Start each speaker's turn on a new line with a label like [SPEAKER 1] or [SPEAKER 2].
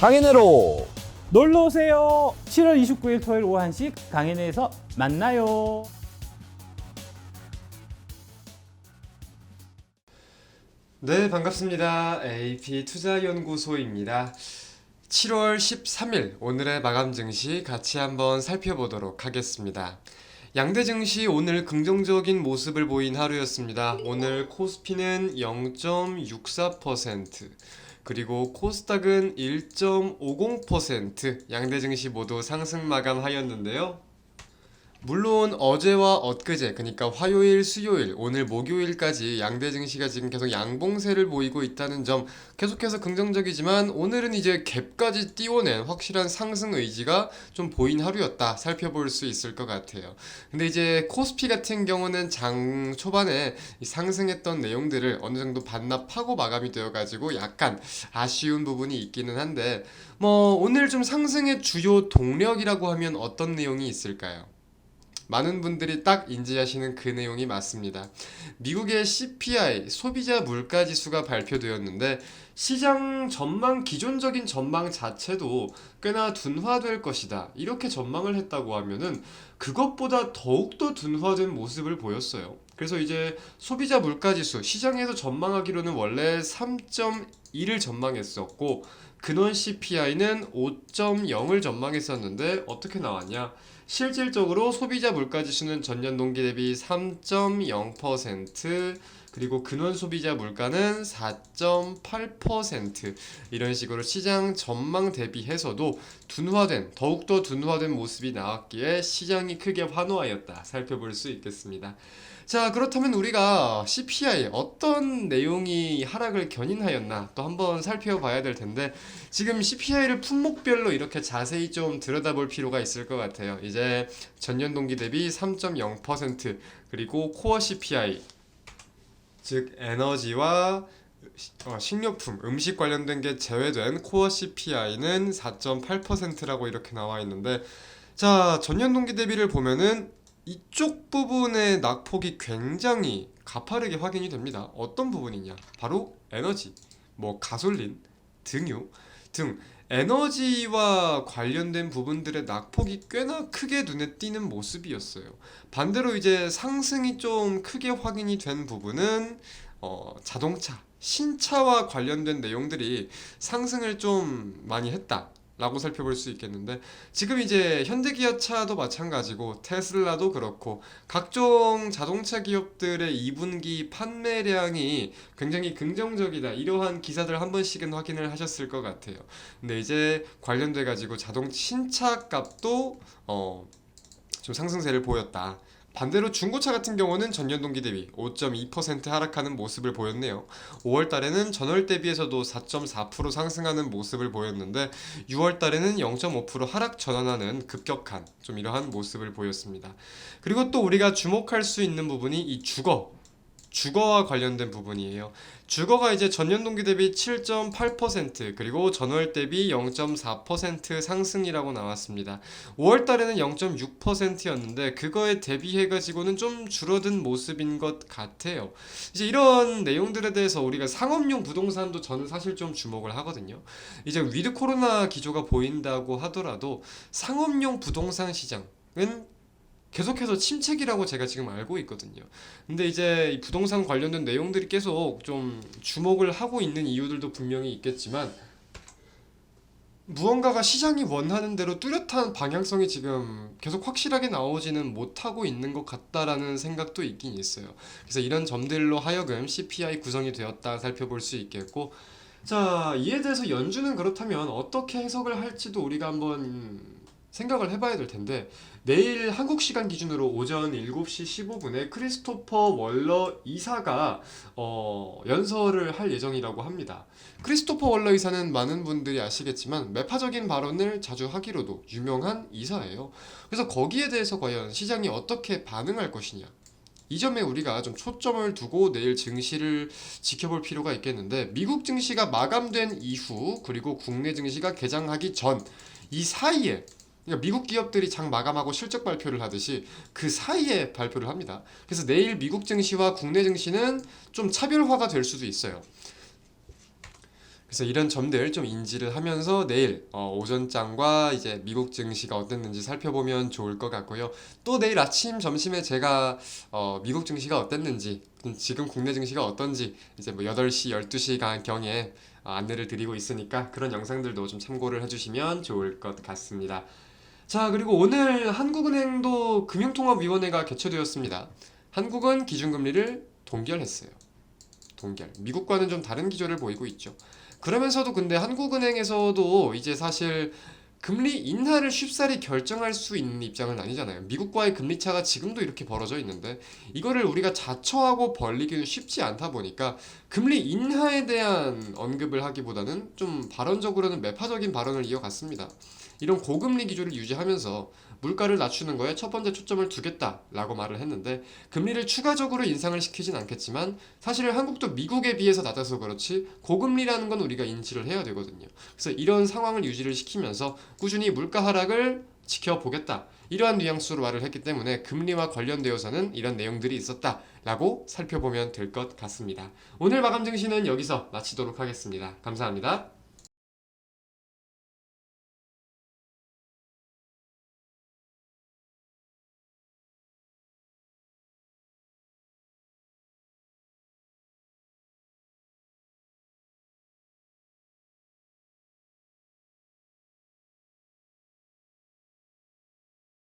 [SPEAKER 1] 강인회로
[SPEAKER 2] 놀러오세요. 7월 29일 토요일 오후 1시 강인회에서 만나요.
[SPEAKER 3] 네, 반갑습니다. AP투자연구소입니다. 7월 13일 오늘의 마감 증시 같이 한번 살펴보도록 하겠습니다. 양대 증시 오늘 긍정적인 모습을 보인 하루였습니다. 오늘 코스피는 0.64%, 그리고 코스닥은 1.50% 양대 증시 모두 상승 마감하였는데요. 물론 어제와 엊그제, 그러니까 화요일, 수요일, 오늘 목요일까지 양대 증시가 지금 계속 양봉세를 보이고 있다는 점 계속해서 긍정적이지만, 오늘은 이제 갭까지 띄워낸 확실한 상승 의지가 좀 보인 하루였다 살펴볼 수 있을 것 같아요. 근데 이제 코스피 같은 경우는 장 초반에 이 상승했던 내용들을 어느 정도 반납하고 마감이 되어가지고 약간 아쉬운 부분이 있기는 한데, 오늘 좀 상승의 주요 동력이라고 하면 어떤 내용이 있을까요? 많은 분들이 딱 인지하시는 그 내용이 맞습니다. 미국의 CPI, 소비자 물가지수가 발표되었는데, 시장 전망, 기존적인 전망 자체도 꽤나 둔화될 것이다 이렇게 전망을 했다고 하면은 그것보다 더욱더 둔화된 모습을 보였어요. 그래서 이제 소비자 물가지수, 시장에서 전망하기로는 원래 3.2를 전망했었고, 근원 CPI는 5.0을 전망했었는데 어떻게 나왔냐? 실질적으로 소비자 물가지수는 전년 동기 대비 3.0%, 그리고 근원 소비자 물가는 4.8%, 이런 식으로 시장 전망 대비해서도 더욱더 둔화된 모습이 나왔기에 시장이 크게 환호하였다 살펴볼 수 있겠습니다. 자, 그렇다면 우리가 CPI 어떤 내용이 하락을 견인하였나 또 한번 살펴봐야 될 텐데, 지금 CPI를 품목별로 이렇게 자세히 좀 들여다볼 필요가 있을 것 같아요. 이제 전년 동기 대비 3.0%, 그리고 코어 CPI, 즉 에너지와 식료품, 음식 관련된 게 제외된 코어 CPI는 4.8%라고 이렇게 나와 있는데, 자, 전년 동기 대비를 보면은 이쪽 부분의 낙폭이 굉장히 가파르게 확인이 됩니다. 어떤 부분이냐? 바로 에너지, 가솔린, 등유 등 에너지와 관련된 부분들의 낙폭이 꽤나 크게 눈에 띄는 모습이었어요. 반대로 이제 상승이 좀 크게 확인이 된 부분은 자동차, 신차와 관련된 내용들이 상승을 좀 많이 했다 라고 살펴볼 수 있겠는데, 지금 이제 현대기아차도 마찬가지고 테슬라도 그렇고 각종 자동차 기업들의 2분기 판매량이 굉장히 긍정적이다, 이러한 기사들 한 번씩은 확인을 하셨을 것 같아요. 근데 이제 관련돼 가지고 신차 값도 좀 상승세를 보였다. 반대로 중고차 같은 경우는 전년 동기 대비 5.2% 하락하는 모습을 보였네요. 5월 달에는 전월 대비해서도 4.4% 상승하는 모습을 보였는데, 6월 달에는 0.5% 하락 전환하는 급격한 좀 이러한 모습을 보였습니다. 그리고 또 우리가 주목할 수 있는 부분이 이 주거와 관련된 부분이에요. 주거가 이제 전년 동기 대비 7.8%, 그리고 전월 대비 0.4% 상승이라고 나왔습니다. 5월 달에는 0.6%였는데 그거에 대비해 가지고는 좀 줄어든 모습인 것 같아요. 이제 이런 내용들에 대해서 우리가 상업용 부동산도 저는 사실 좀 주목을 하거든요. 이제 위드 코로나 기조가 보인다고 하더라도 상업용 부동산 시장은 계속해서 침체기라고 제가 지금 알고 있거든요. 근데 이제 이 부동산 관련된 내용들이 계속 좀 주목을 하고 있는 이유들도 분명히 있겠지만, 무언가가 시장이 원하는 대로 뚜렷한 방향성이 지금 계속 확실하게 나오지는 못하고 있는 것 같다라는 생각도 있긴 있어요. 그래서 이런 점들로 하여금 CPI 구성이 되었다 살펴볼 수 있겠고, 자, 이에 대해서 연준은 그렇다면 어떻게 해석을 할지도 우리가 한번 생각을 해봐야 될 텐데, 내일 한국 시간 기준으로 오전 7시 15분에 크리스토퍼 월러 이사가 연설을 할 예정이라고 합니다. 크리스토퍼 월러 이사는 많은 분들이 아시겠지만 매파적인 발언을 자주 하기로도 유명한 이사예요. 그래서 거기에 대해서 과연 시장이 어떻게 반응할 것이냐, 이 점에 우리가 좀 초점을 두고 내일 증시를 지켜볼 필요가 있겠는데, 미국 증시가 마감된 이후 그리고 국내 증시가 개장하기 전 이 사이에, 그러니까 미국 기업들이 장 마감하고 실적 발표를 하듯이 그 사이에 발표를 합니다. 그래서 내일 미국 증시와 국내 증시는 좀 차별화가 될 수도 있어요. 그래서 이런 점들 좀 인지를 하면서 내일 오전장과 이제 미국 증시가 어땠는지 살펴보면 좋을 것 같고요. 또 내일 아침 점심에 제가 미국 증시가 어땠는지 지금 국내 증시가 어떤지 이제 뭐 8시 12시 경에 안내를 드리고 있으니까 그런 영상들도 좀 참고를 해주시면 좋을 것 같습니다. 자, 그리고 오늘 한국은행도 금융통합위원회가 개최되었습니다. 한국은 기준금리를 동결했어요. 동결. 미국과는 좀 다른 기조를 보이고 있죠. 그러면서도 근데 한국은행에서도 이제 사실 금리 인하를 쉽사리 결정할 수 있는 입장은 아니잖아요. 미국과의 금리 차가 지금도 이렇게 벌어져 있는데 이거를 우리가 자처하고 벌리기는 쉽지 않다 보니까 금리 인하에 대한 언급을 하기보다는 좀 발언적으로는 매파적인 발언을 이어갔습니다. 이런 고금리 기조를 유지하면서 물가를 낮추는 거에 첫 번째 초점을 두겠다라고 말을 했는데 금리를 추가적으로 인상을 시키진 않겠지만 사실 한국도 미국에 비해서 낮아서 그렇지 고금리라는 건 우리가 인지를 해야 되거든요. 그래서 이런 상황을 유지를 시키면서 꾸준히 물가 하락을 지켜보겠다. 이러한 뉘앙스로 말을 했기 때문에 금리와 관련되어서는 이런 내용들이 있었다라고 살펴보면 될 것 같습니다. 오늘 마감 증시는 여기서 마치도록 하겠습니다. 감사합니다.